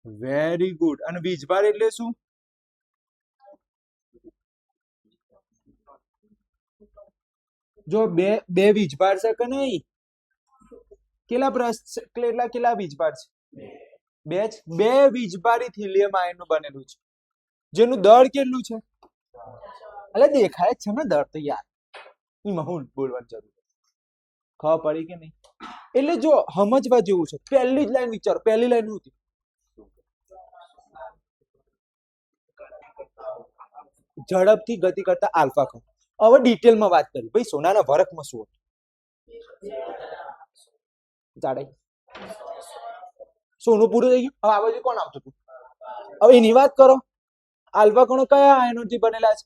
Very good. અને વીજભાર એટલે શું? જો બે બે વીજભાર છે કે નહીં? કેટલા વીજભાર છે? બે જ. બે વીજભારિત હિલિયમ આયન નું બનેલું છે, જેનું દળ કેટલું છે? એટલે દેખાય જ છે ને દળ તો યાર, એમાં હું બોલવાની જરૂર ખબર પડી કે નહીં? એટલે જો સમજવા જેવું છે. પહેલી જ લાઈન વિચારો. પહેલી લાઈન શું હતી? ઝડપથી ગતિ કરતા આલ્ફા કણ. હવે ડિટેલમાં વાત કરી ભાઈ. સોનાના વરખમાં શું હતું? જાડાઈ. સોનું પૂરું થઈ ગયું. હવે આ બાજુ કોણ આવતું હતું? હવે એની વાત કરો. આલ્ફા કણો કયા આયનોથી બનેલા છે?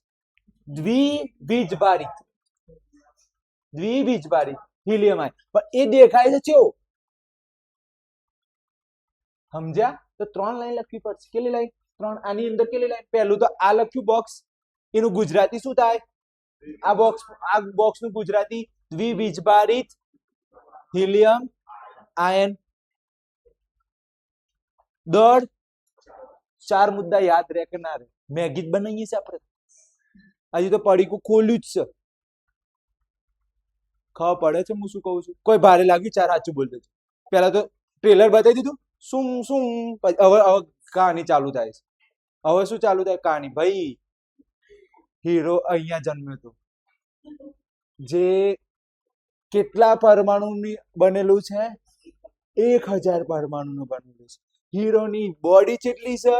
દ્વિવીજભારિત. દ્વિવીજભારિત હિલિયમ આયન. પણ એ દેખાય છે કેવો? સમજ્યા? તો 3 લાઈન લખવી પડશે. કેટલી લાઈન? 3. આની અંદર કેટલી લાઈન? પહેલું તો આ લખ્યું બોક્સ, એનું ગુજરાતી શું થાય? આ બોક્સ નું ગુજરાતી દ્વિવીજભારિત હિલિયમ આયન. દળ 4 મુદ્દા યાદ રહે કે ના રહે? મેગી જ બનાવીએ છે આપણે. હજી તો પડીકું ખોલ્યું જ છે. ખબર પડે છે હું શું કહું છું? કોઈ ભારે લાગ્યું? 4 સાચું બોલ દેજો. પેલા તો ટ્રેલર બતાવી દીધું. શું શું? હવે કહાની ચાલુ થાય છે. હવે શું ચાલુ થાય? કહાની. ભાઈ હીરો અહીંયા જન્મ્યો હતો, જે કેટલા પરમાણુની બનેલું છે? 1000 પરમાણુનું બનેલું છે. હીરોની બોડી કેટલી છે?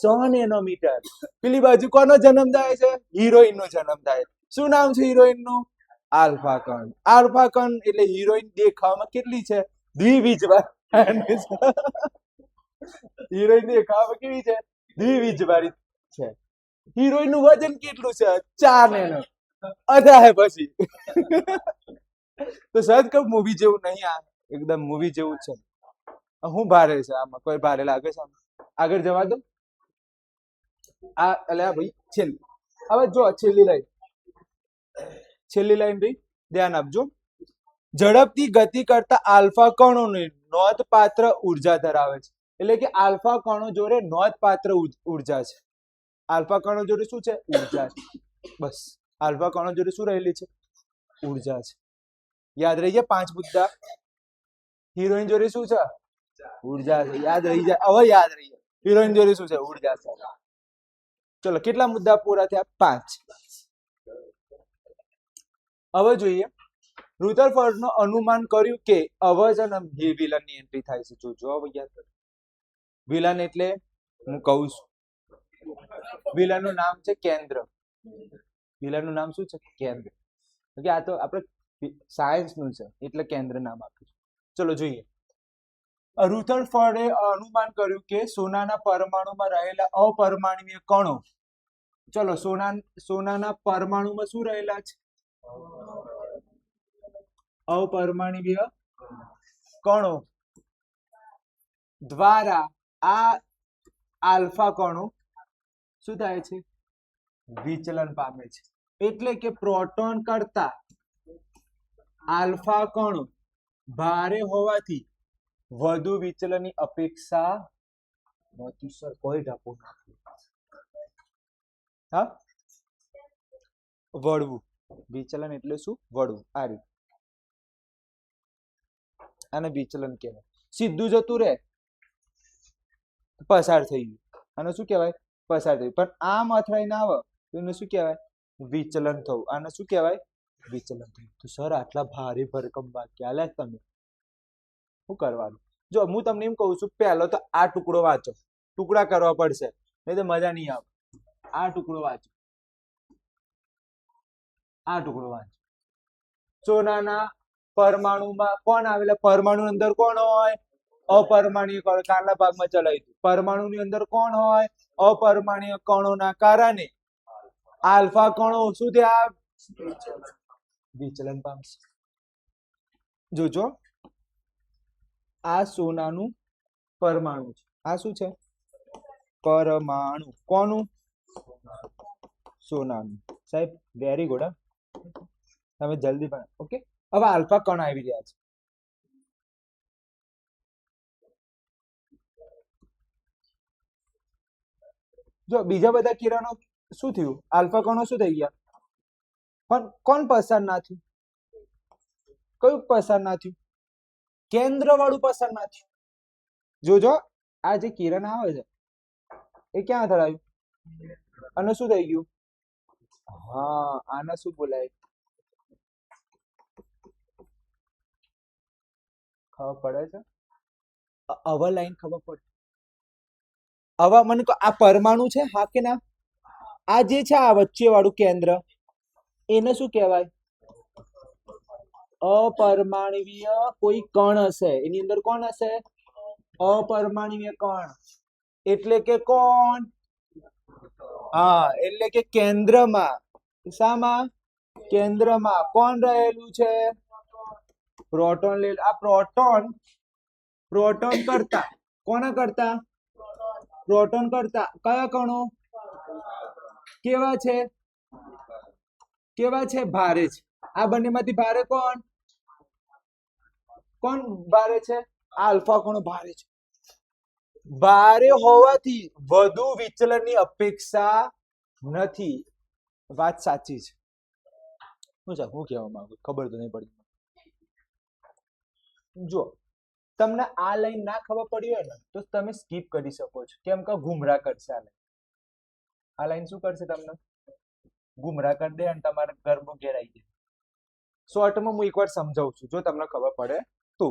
100 નેનોમીટર. પેલી બાજુ કોનો જન્મ થાય છે? હિરોઈન નો જન્મ થાય. શું નામ છે હિરોઈન નું? આલ્ફા કણ. આલ્ફા કણ એટલે હિરોઈન દેખાવામાં કેટલી છે? દ્વિવીજભાર. હિરોઈન દેખાવામાં કેવી છે? દ્વિવીજભારિત છે. હિરોઈન નું વજન કેટલું છે? 4 નેનો. અધા પછી તો સજ કબ મૂવી જેવું નહીં. આ એકદમ મૂવી જેવું છે. હું ભારે છે આમાં? કોઈ ભારે લાગે છે? આગળ જવા દો. આ એટલે ભાઈ છેલ્લી. હવે જો છેલ્લી લાઈન. છેલ્લી લાઈન ભાઈ ધ્યાન આપજો. ઝડપથી ગતિ કરતા આલ્ફા કણોની નોંધપાત્ર ઉર્જા ધરાવે છે. એટલે કે આલ્ફા કણો જોડે નોંધપાત્ર ઉર્જા છે. આલ્ફા કણો જોડે શું છે? ઉર્જા છે. બસ. આલ્ફા કણો જોડે શું રહેલી છે? ઉર્જા છે. યાદ રહી જાય 5 મુદ્દા. હિરોઈન જોડે શું છે? ઉર્જા છે. યાદ રહી જાય. હવે યાદ રહી જાય. હિરોઈન જોડે શું છે? ઉર્જા છે. ચલો કેટલા મુદ્દા પૂરા થયા? 5. હવે જોઈએ. રુધરફોર્ડ નું અનુમાન કર્યું કે અવજ અને વિલન ની એન્ટ્રી થાય છે. જોજો હવે યાદ કરો. વિલન એટલે હું કહું છું. વિલન નું નામ છે કેન્દ્ર. વિલન નું નામ શું છે? કેન્દ્ર. ઓકે, આ તો આપણે સાયન્સ નું છે એટલે કેન્દ્ર નામ આપ્યું. ચલો જોઈએ. રુધરફોર્ડે અનુમાન કર્યું કે સોનાના પરમાણુમાં રહેલા અપરમાણુય કણો. ચલો સોનાના પરમાણુમાં શું રહેલા છે? અપરમાણુય કણો દ્વારા આ આલ્ફા કણો શું થાય છે? વિચલન પામે છે. એટલે કે પ્રોટોન કરતા આલ્ફા કણો ભારે હોવાથી વધુ વિચલનની અપેક્ષા નથી. સર કોઈ ઢાપો નથી. હા, વળવું. વિચલન એટલે શું? વળવું. આ રીતે. આને વિચલન કહેવાય. સીધું જતું રહે પસાર થઈ ગયું, આને શું કહેવાય? પસાર થયું. પણ આમ અથડાઈને આવે તો એને શું કહેવાય? વિચલન થવું. આને શું કહેવાય? વિચલન થયું. તો સર આટલા ભારે ભરકમ વાક્ય આલ્યા તમે, શું કરવાનું? જો હું તમને એમ કહું છું, પહેલો તો આ ટુકડો વાંચો. ટુકડા કરવા પડશે, નહીં તો મજા નહીં આવે. આ ટુકડો વાંચો. આ ટુકડો વાંચો. સોનાના પરમાણુમાં કોણ આવેલા? પરમાણુ અંદર કોણ હોય? અપરમાણુય કણો. કાલના ભાગમાં ચલાવી દીધું. પરમાણુની અંદર કોણ હોય? અપરમાણુય કણોના કારણે આલ્ફા કણો શું થયા? વિચલન પામશે. જોજો, આ સોનાનું પરમાણુ છે. આ શું છે? પરમાણુ. કોનું? સોનાનું. સાહેબ વેરી ગુડ. તમે જલ્દી પણ ઓકે. હવે આલ્ફા કણ આવી રહ્યા છે. જો બીજા બધા કિરણો શું થયું? આલ્ફા કણો શું થઈ ગયા? પણ કોણ પસાર ના થયું? કયું પસાર ના થયું? કેન્દ્ર વાળું પસાર ના થયું. જોજો આ જે કિરણ આવે છે એ ક્યાં અથડાયું અને શું થઈ ગયું? હા, આને શું બોલાય? ખબર પડે છે? હવે લાઈન ખબર પડે? હવે મને કહો, આ પરમાણુ છે હા કે ના? આ જે છે આ વચ્ચે વાળું કેન્દ્ર એને શું કહેવાય? અપરમાણવીય કોઈ કણ હશે, એની અંદર કોણ હશે? અપરમાણવીય કણ. એટલે કે કોણ? હા, એટલે કે કેન્દ્રમાં. શામાં? કેન્દ્રમાં કોણ રહેલું છે? પ્રોટોન. આ પ્રોટોન પ્રોટોન કરતા કોના કરતા? પ્રોટોન કરતા કયા કણો કેવા છે? કેવા છે? ભારે છે. આ બંનેમાંથી ભારે કોણ? કોણ ભારે છે? આલ્ફા કણો ભારે છે. ભારે હોવાથી વધુ વિચલનની અપેક્ષા નથી. વાત સાચી છે. હું કહેવા માંગુ ખબર તો નહીં પડી. જો તમને આ લાઈન ના ખબર પડી હોય ને તો તમે સ્કીપ કરી શકો છો. કેમ કે ગુમરાહ કરશે આ લાઈન. આ લાઈન શું કરશે? તમને ગુમરાહ કરી દે અને તમારે ગરબો ઘેરાઈ જાય. શોર્ટમાં હું એકવાર સમજાવું છું જો તમને ખબર પડે તો.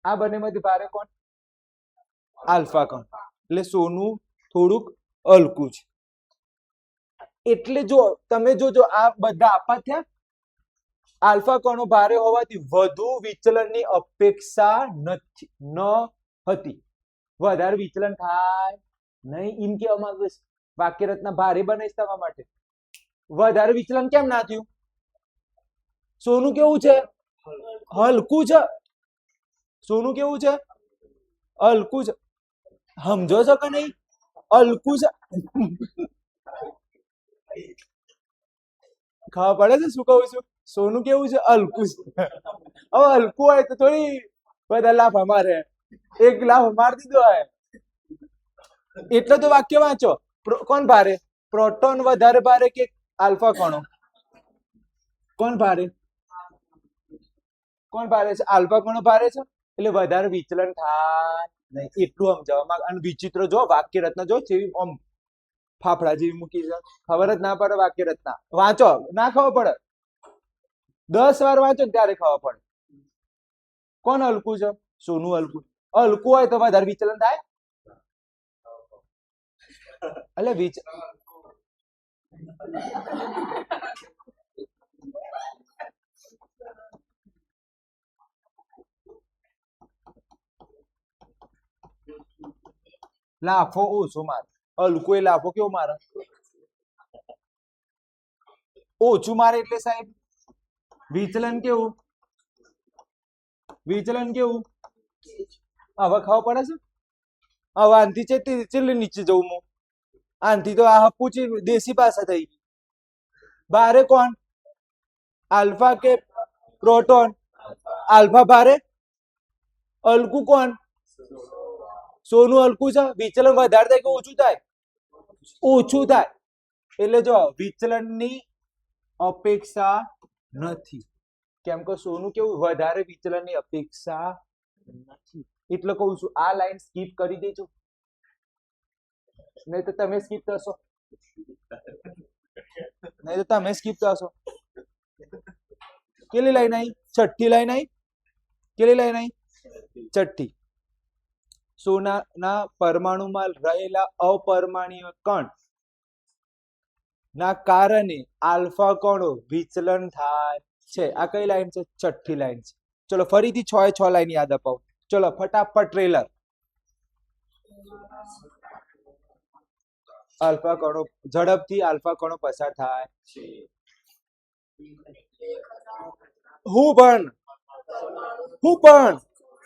આ બંનેમાંથી ભારે કોણ? આલ્ફા કણ. એટલે સોનું થોડુંક હલકું છે. એટલે જો તમે જોજો આ બધા આપા થયા. આલ્ફા કણો ભારે હોવાથી વધુ વિચલનની અપેક્ષા નથી ન હતી. વધારે વિચલન થાય નહીં એમ કહેવા માંગે છે. વાક્ય રચના ભારે બનાવીશ તમારા માટે. વધારે વિચલન કેમ ના થયું? સોનું કેવું છે? હલકું છે. સોનું કેવું છે? હલકું છે. સમજો છો કે નહીં? હલકું છે. ખબર પડે છે શું કહું છું? સોનું કેવું છે? હલકું છે. હવે હલકું હોય તો થોડી બધા લાફા મારે. એક લાફો મારી દીધો હોય એટલે તો વાક્ય વાંચો. કોણ ભારે? પ્રોટોન વધારે ભારે કે આલ્ફા કણો? કોણ ભારે? કોણ ભારે છે? આલ્ફા કણો ભારે છે. એટલે વધારે વિચલન થાય નહીં એટલું સમજાવવા. અને વિચિત્ર જો વાક્ય રચના જો જેવી આમ ફાફડા જેવી મૂકી છે. ખબર જ ના પડે. વાક્ય રચના વાંચો ના ખબર પડે. 10 વાર વાંચો ત્યારે ખબર પડે. કોણ હલકું છે? સોનું હલકું. હલકું હોય તો વધારે વિચલન થાય. એટલે લાફો ઓછો મારે. હલકું એ લાફો કેવો મારે? ઓછું મારે એટલે સાહેબ વિચલન કેવું? વિચલન કેવું? હવે ખબર પડે છે? હવે આનથી ચેટલી નીચે જવું હું? આનથી તો આ પૂછી દેશી ભાષા થઈ ગઈ. ભારે કોણ? આલ્ફા કે પ્રોટોન? આલ્ફા ભારે. હલકું કોણ? સોનું હલકું છે. વિચલન વધારે થાય કે ઓછું થાય? ઓછું થાય. એટલે જો વિચલનની અપેક્ષા નથી. કેમ કે સોનું કેવું? વધારે વિચલનની અપેક્ષા નથી. એટલે કહું છું આ લાઈન સ્કીપ કરી દેજો. નહીં તો તમે સ્કીપ થશો. નહીં તો તમે સ્કીપ થશો. કેટલી લાઈન આવી? છઠ્ઠી લાઈન આવી. કેટલી લાઈન આવી? છઠ્ઠી. સોનાના પરમાણુમાં રહેલા અપરમાણ્વીય કણ ના કારણે આલ્ફા કણો વિચલન થાય છે. આ કઈ લાઈન છે? છઠ્ઠી લાઈન છે. ચલો ફરીથી 6 એ 6 લાઈન યાદ અપાવો. ચલો ફટાફટ ટ્રેલર. આલ્ફા કણો ઝડપથી આલ્ફા કણો પસાર થાય. હું પણ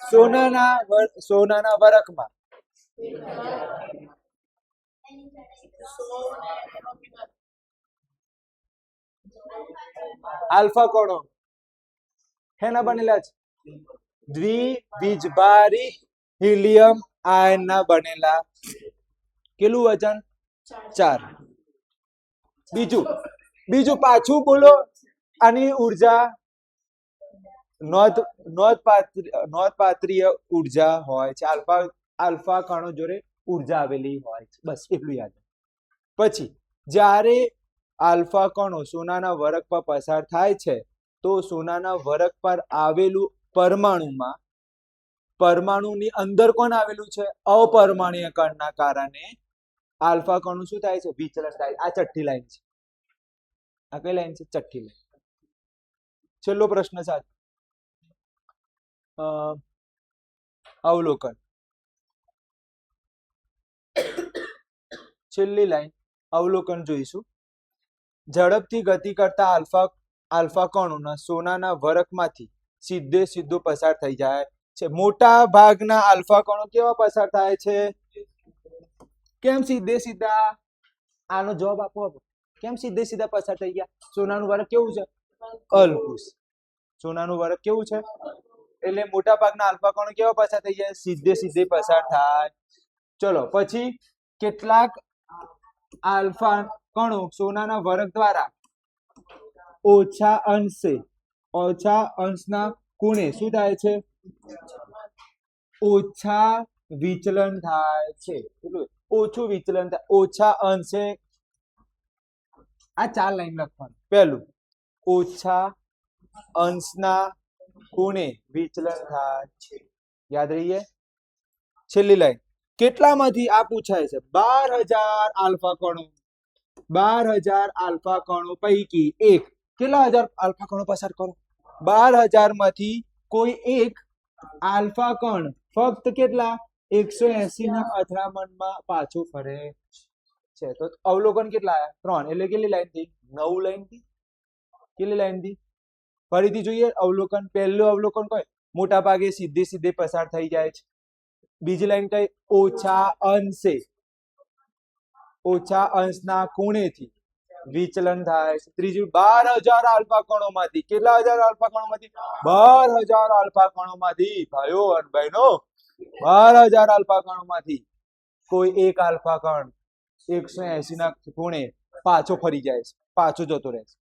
સોનાના વરખમાં આલ્ફા કણો હેના બનેલા છે? દ્વિબીજભારિત હિલિયમ આયન ના બનેલા. કેટલું વજન? 4. બીજું પાછું બોલો. આની ઉર્જા નોંધપાત્રીય ઉર્જા હોય છે. આલ્ફા કણો જોડે ઉર્જા આવેલી હોય છે. બસ એટલું યાદ. પછી જ્યારે આલ્ફા કણો સોનાના વરખ પર પસાર થાય છે તો સોનાના વરખ પર આવેલું પરમાણુની અંદર કોણ આવેલું છે? અપરમાણ્વીયકરણના કારણે આલ્ફા કણો શું થાય છે? વિચલન થાય. આ છઠ્ઠી લાઈન છે. આ કઈ લાઈન છે? છઠ્ઠી લાઈન. છેલ્લો પ્રશ્ન સાચો. અવલોકન. છેલ્લી લાઈન અવલોકન જોઈશું. ઝડપથી ગતિ કરતા આલ્ફા કણોના સોનાના વરખમાંથી સીધો પસાર થઈ જાય છે. મોટા ભાગના આલ્ફા કણો કેવા પસાર થાય છે? કેમ સીધા? આનો જવાબ આપો. કેમ સીધા પસાર થઈ ગયા? સોનાનું વરખ કેવું છે? અલ્પુષ. સોનાનું વરખ કેવું છે? એટલે મોટા ભાગના આલ્ફા કણો કેવા પસાર થઈ જાય? સીધે પસાર થાય. ચલો પછી કેટલાક આલ્ફા કણો સોનાના વરખ દ્વારા ઓછા અંશના ખૂણે શું થાય છે? ઓછા વિચલન થાય છે. ઓછું વિચલન થાય. ઓછા અંશે. આ 4 લાઈન લખવાનું. પહેલું, ઓછા અંશના ખૂણે વિચલન થાય છે. યાદ રહીએ. છેલ્લી લાઈન, કેટલામાંથી આ પૂછાય છે? 12,000 આલ્ફા કણો. 12,000 આલ્ફા કણો પૈકી એક. કેટલા હજાર આલ્ફા કણો પસાર કરો? 12,000 માંથી કોઈ એક આલ્ફા કણ ફક્ત કેટલા? 180 ના અથડામણમાં પાછો ફરે છે. તો અવલોકન કેટલા આવ્યા? 3. એટલે કેટલી લાઈન થઈ? 9 લાઈન થઈ. કેટલી લાઈન થઈ? ફરીથી જોઈએ અવલોકન. પહેલું અવલોકન કઈ? મોટા ભાગે સીધે પસાર થઈ જાય છે. બીજી લાઈન કઈ? ઓછા અંશના ખૂણેથી વિચલન થાય છે. ત્રીજું, 12,000 આલ્ફા કણોમાંથી. કેટલા હજાર આલ્ફા કણોમાંથી? 12,000 આલ્ફા કણોમાંથી. ભાઈઓ અને બહેનો, 12,000 આલ્ફા કણોમાંથી કોઈ એક આલ્ફા કણ 180 ના ખૂણે પાછો ફરી જાય છે, પાછો જતો રહે છે.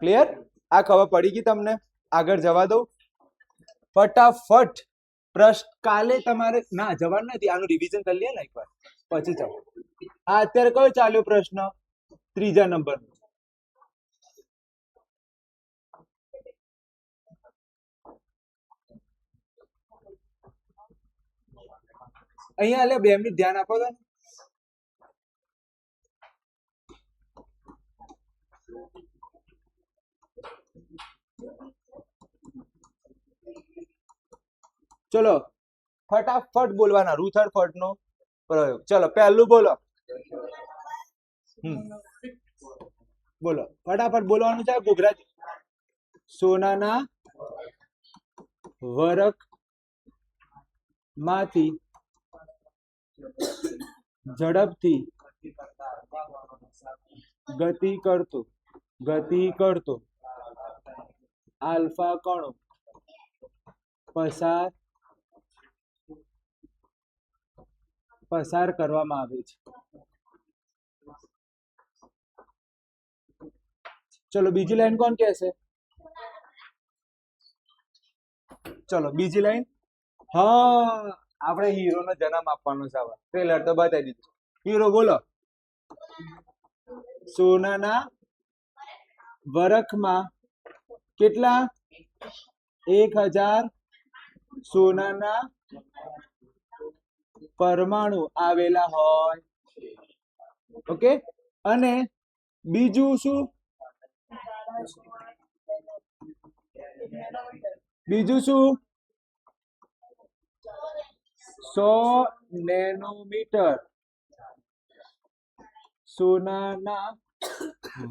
ક્લિયર? આ ખબર પડી ગઈ તમને? આગળ જવા દો ફટાફટ. પ્રશ્ન કાલે તમારે ના જવાનું નથી. આનું રિવિઝન કરી લે ને એકવાર, પછી જાઓ. આ અત્યારે કયો ચાલ્યો પ્રશ્ન? 3જા નંબર. અહીંયા એટલે 2 મિનિટ ધ્યાન આપો તો. ચલો ફટાફટ બોલવાના. રૂથરફર્ડ નો પ્રયોગ. ચલો પહેલું બોલો. બોલો ફટાફટ બોલવાનું છે. ગુજરાતી. સોનાના વરખ માંથી ઝડપથી ગતિ કરતો આલ્ફા કણો પસાર કરવામાં આવે છે. ચલો બીજી લાઈન કોણ કહેશે? ચલો બીજી લાઈન. હા, આપણે હીરો નો જન્મ આપવાનો છે. ટ્રેલર તો બતાવી દીધું. હીરો બોલો. સોનાના વરખમાં કેટલા? 1,000 સોનાના પરમાણુ આવેલા હોય. ઓકે. અને બીજું શું? બીજું શું? 100 નેનોમીટર સોનાના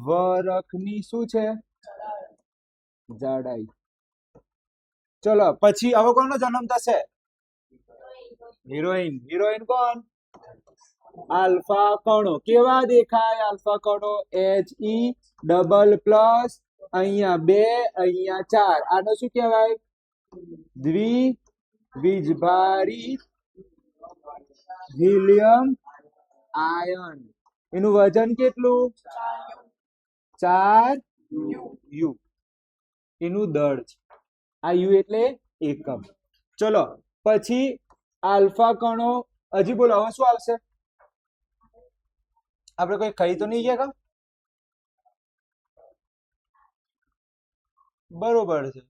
વરખની શું છે? જાડાઈ. ચલો પછી હવે કોનો જન્મ થશે? હિરોઈન કોણ? આલ્ફા કણો. કેવા દેખાય આલ્ફા કણો? He++, અહીંયા 2, અહીંયા 4. આનો શું કહેવાય? દ્વિવીજભારિત હિલિયમ આયન. એનું વજન કેટલું? 4 U. એનું દળ છે. આ યુ એટલે એકમ. ચલો પછી આલ્ફા કણો. હજી બોલો હવે શું આવશે? આપણે કોઈ ખાઈ તો નહીં ગયા કા? બરોબર છે.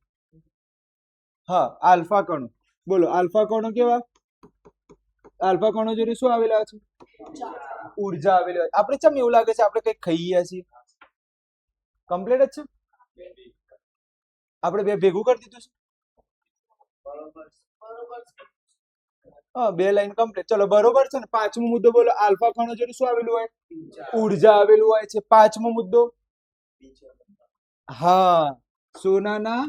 હા, આલ્ફા કણો. બોલો આલ્ફા કણો કેવા? આલ્ફા કણો જોડે શું આવેલા છે? ઉર્જા આવેલી હોય. આપણે ચમ એવું લાગે છે આપણે કઈ ખાઈ ગયા છીએ? કમ્પ્લીટ જ છે. આપણે બે ભેગું કરી દીધું છે. હા, 2 લાઈન કમ્પ્લીટ. ચલો બરોબર છે ને. પાંચમો મુદ્દો બોલો. આલ્ફા કણો જોડે શું આવેલું હોય? ઉર્જા આવેલું હોય છે. પાંચમો મુદ્દો. હા, સોનાના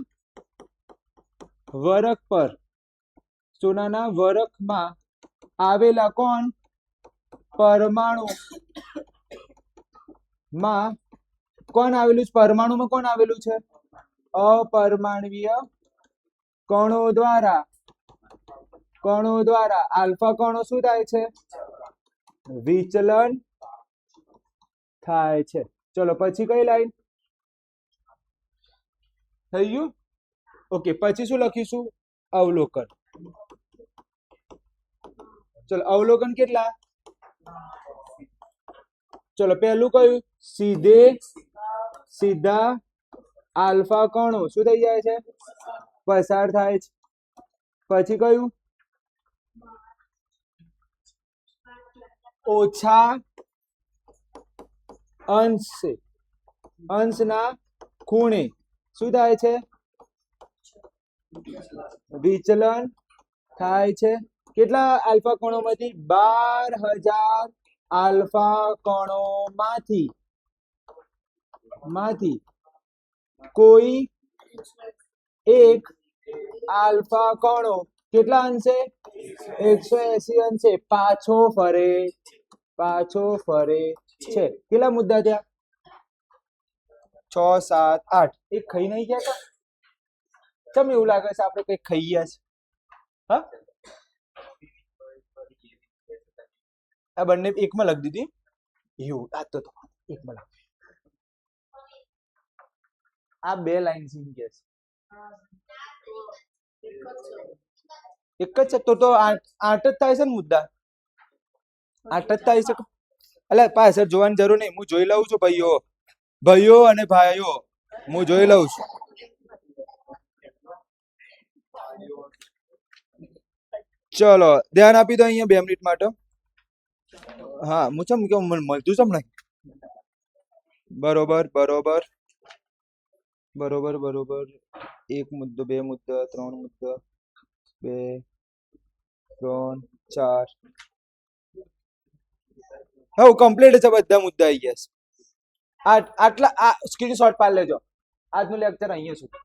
વરખ પર, સોનાના વરખમાં આવેલા કોણ? પરમાણુ માં કોણ આવેલું છે? પરમાણુમાં કોણ આવેલું છે? અપરમાણવીય કણો દ્વારા આલ્ફા કણો શું થાય છે? વિચલન થાય છે. ચલો પછી કઈ લાઈન થઈ ગયું? ઓકે, પછી શું લખીશું? અવલોકન. ચલો અવલોકન કેટલા? ચલો પહેલું કયું? સીધા આલ્ફા કણો શું થઈ જાય છે? પસાર થાય છે. પછી કયું? ઓછા અંશના ખૂણે શું થાય છે? વિચલન થાય છે. કેટલા આલ્ફા કણોમાંથી? 12,000 આલ્ફા કણોમાંથી કોઈ એક આલ્ફા કણો કેટલા અંશે? 180 અંશે પાછો ફરે છે. કેટલા મુદ્દા થયા? 6, 7, 8. એક ખાઈ નહીં ગયા કા? ચમ એવું લાગે છે આપણે કઈ ખાઈ ગયા છે? હા, આ બંને એકમાં લખી દીધી. એવું આ તો એકમાં લખ. આ 2 લાઈન સીન કે છે. એક જ છે તો 8 જ થાય છે ને મુદ્દા? 8 જ થાય છે. એટલે પાછળ જોવાની જરૂર નહીં. હું જોઈ લઉં છું ભાઈઓ અને ભાઈઓ. હું જોઈ લઉં છું. ચલો ધ્યાન આપી દો અહીંયા 2 મિનિટ માટે. હા, હું ચમ કેવું મળતું ચમ નહીં? બરોબર. 1 મુદ્દો, 2 મુદ્દા, 3 મુદ્દા, 2, 3, 4. હવે કમ્પ્લીટ છે. બધા મુદ્દા આવી ગયા છે. આટલા સ્ક્રીનશોટ પાડી લેજો. આજનું લેક્ચર અહીંયા સુધી.